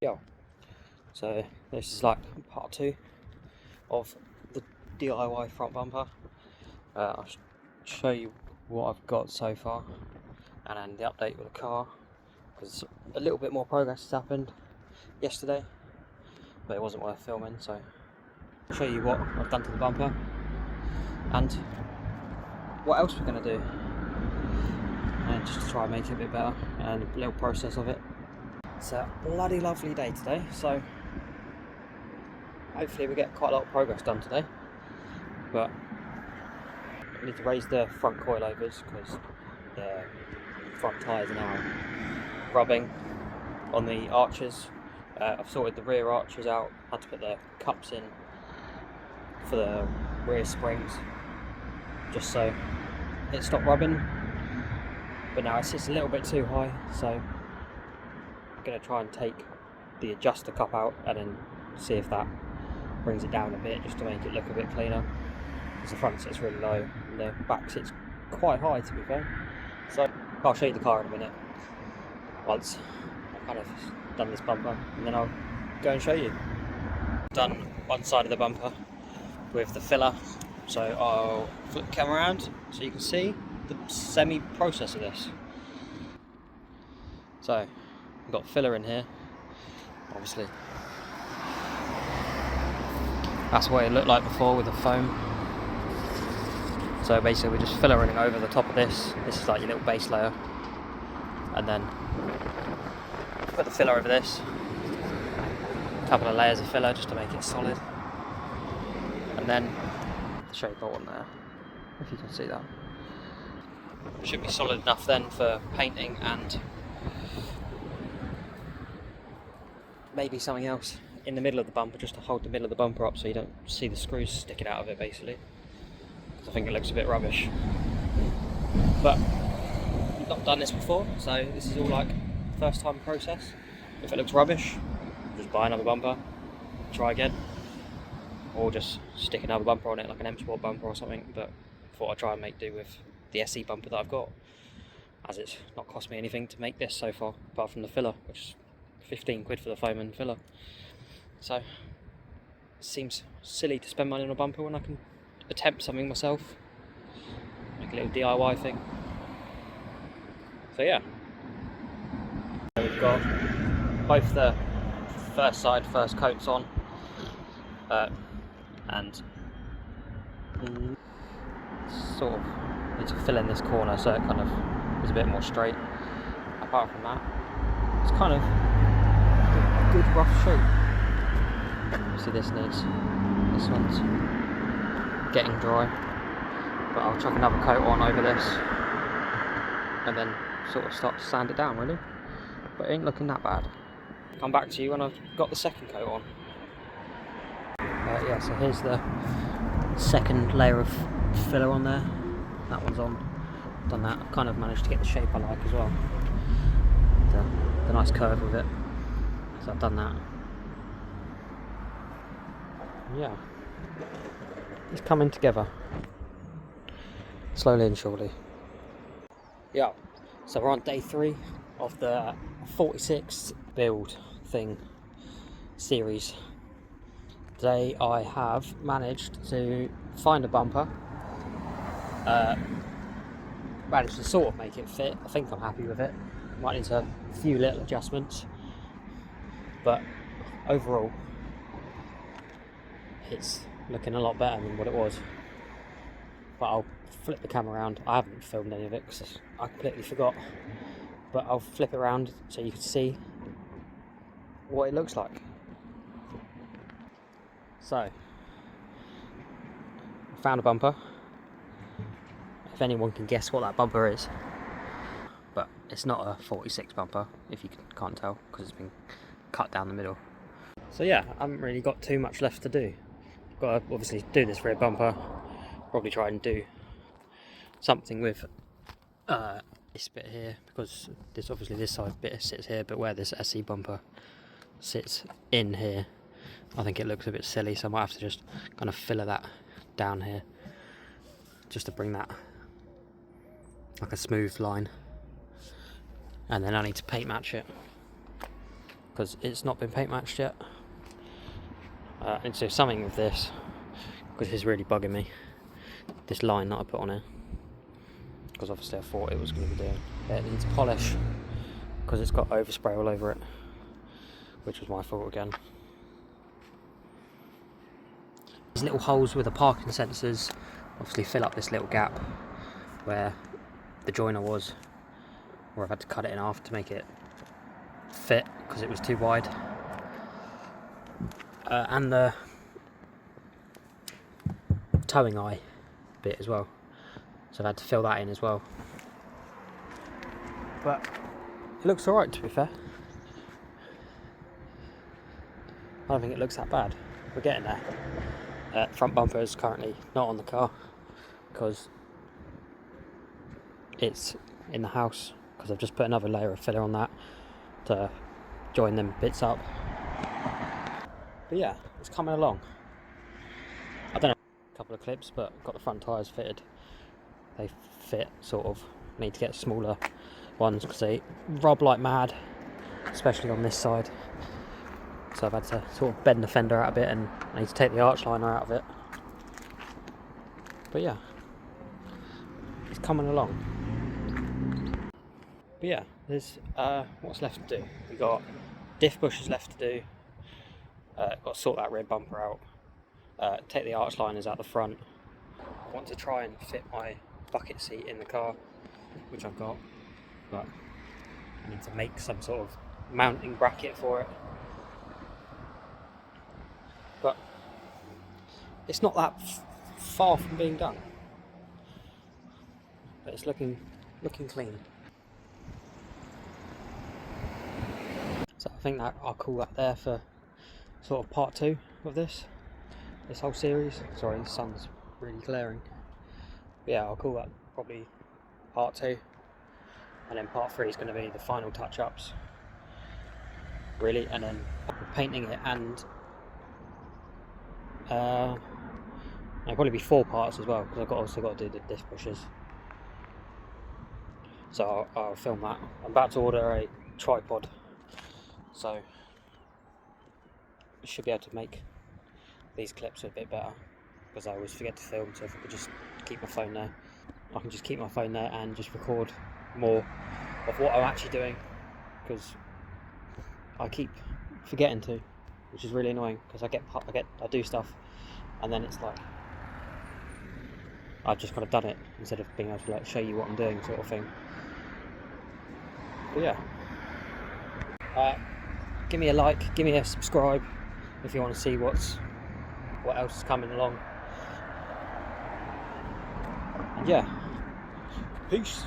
Yeah, so this is like part 2 of the DIY front bumper. I'll show you what I've got so far and then the update with the car, because a little bit more progress has happened yesterday, but it wasn't worth filming, so I'll show you what I've done to the bumper and what else we're going to do, and just to try and make it a bit better and a little process of it. It's a bloody lovely day today, so hopefully we get quite a lot of progress done today. But I need to raise the front coilovers because the front tyres are now rubbing on the arches. I've sorted the rear arches out, had to put the cups in for the rear springs just so it stopped rubbing, but now it's just a little bit too high, so I'm going to try and take the adjuster cup out and then see if that brings it down a bit, just to make it look a bit cleaner, because the front sits really low and the back sits quite high, to be fair. So I'll show you the car in a minute once I've kind of done this bumper, and then I'll go and show you. Done one side of the bumper with the filler, so I'll flip the camera around so you can see the semi-process of this. So I've got filler in here, obviously. That's what it looked like before with the foam. So basically we're just fillering over the top of this. This is like your little base layer, and then put the filler over this. A couple of layers of filler just to make it solid, and then the shape bolt on there, if you can see that. It should be solid enough then for painting and maybe something else in the middle of the bumper, just to hold the middle of the bumper up so you don't see the screws sticking out of it, basically, because I think it looks a bit rubbish. But I've not done this before, so this is all like first time process. If it looks rubbish, just buy another bumper, try again, or just stick another bumper on it, like an M Sport bumper or something. But I thought I'd try and make do with the SE bumper that I've got, as it's not cost me anything to make this so far, apart from the filler, which is 15 quid for the foam and filler. So it seems silly to spend money on a bumper when I can attempt something myself, make a little DIY thing. So yeah, we've got both the first coats on, and sort of need to fill in this corner so it kind of is a bit more straight. Apart from that, it's kind of a good rough shape. See, this one's getting dry, but I'll chuck another coat on over this and then sort of start to sand it down, really. But it ain't looking that bad. Come back to you when I've got the second coat on. Yeah, so here's the second layer of filler on there. That one's on. Done that. I've kind of managed to get the shape I like as well. The nice curve with it. So I've done that. Yeah, it's coming together slowly and surely. Yeah, so we're on day 3 of the 46 build thing series. Today I have managed to find a bumper, managed to sort of make it fit. I think I'm happy with it. Might need a few little adjustments, but overall it's looking a lot better than what it was. But I'll flip the camera around. I haven't filmed any of it because I completely forgot, but I'll flip it around so you can see what it looks like. So I found a bumper. If anyone can guess what that bumper is, but it's not a 46 bumper, if you can't tell, because it's been cut down the middle. So yeah, I haven't really got too much left to do. Got to obviously do this rear bumper, probably try and do something with this bit here, because this side bit sits here, but where this SE bumper sits in here, I think it looks a bit silly, so I might have to just kind of filler that down here just to bring that like a smooth line, and then I need to paint match it because it's not been paint matched yet. I need to do something with this because it's really bugging me, this line that I put on it, because obviously I thought it was going to be doing. It needs polish because it's got overspray all over it, which was my fault again. These little holes with the parking sensors obviously fill up this little gap where the joiner was, where I've had to cut it in half to make it fit because it was too wide. And the towing eye bit as well, so I've had to fill that in as well. But it looks alright, to be fair. I don't think it looks that bad. We're getting there. Front bumper is currently not on the car because it's in the house, because I've just put another layer of filler on that to join them bits up. But yeah, it's coming along. I don't know, a couple of clips, but got the front tyres fitted. They fit sort of. Need to get smaller ones because they rub like mad, especially on this side. So I've had to sort of bend the fender out a bit, and I need to take the arch liner out of it. But yeah, it's coming along. But yeah, there's what's left to do. We got diff bushes left to do. Got to sort that rear bumper out. Take the arch liners out the front. I want to try and fit my bucket seat in the car, which I've got, but I need to make some sort of mounting bracket for it. But it's not that far from being done. But it's looking clean. So I think that I'll call that there for sort of part 2 of this whole series. Sorry, the sun's really glaring. But yeah, I'll call that probably part 2, and then part 3 is going to be the final touch-ups, really, and then painting it, and it'll probably be 4 parts as well, because I've also got to do the diff bushes. So I'll film that. I'm about to order a tripod, so I should be able to make these clips a bit better, because I always forget to film. So if I could just keep my phone there, I can just keep my phone there and just record more of what I'm actually doing, because I keep forgetting to, which is really annoying, because I do stuff and then it's like I've just kind of done it instead of being able to like show you what I'm doing, sort of thing. But yeah, give me a like, give me a subscribe if you want to see what else is coming along. And yeah, peace.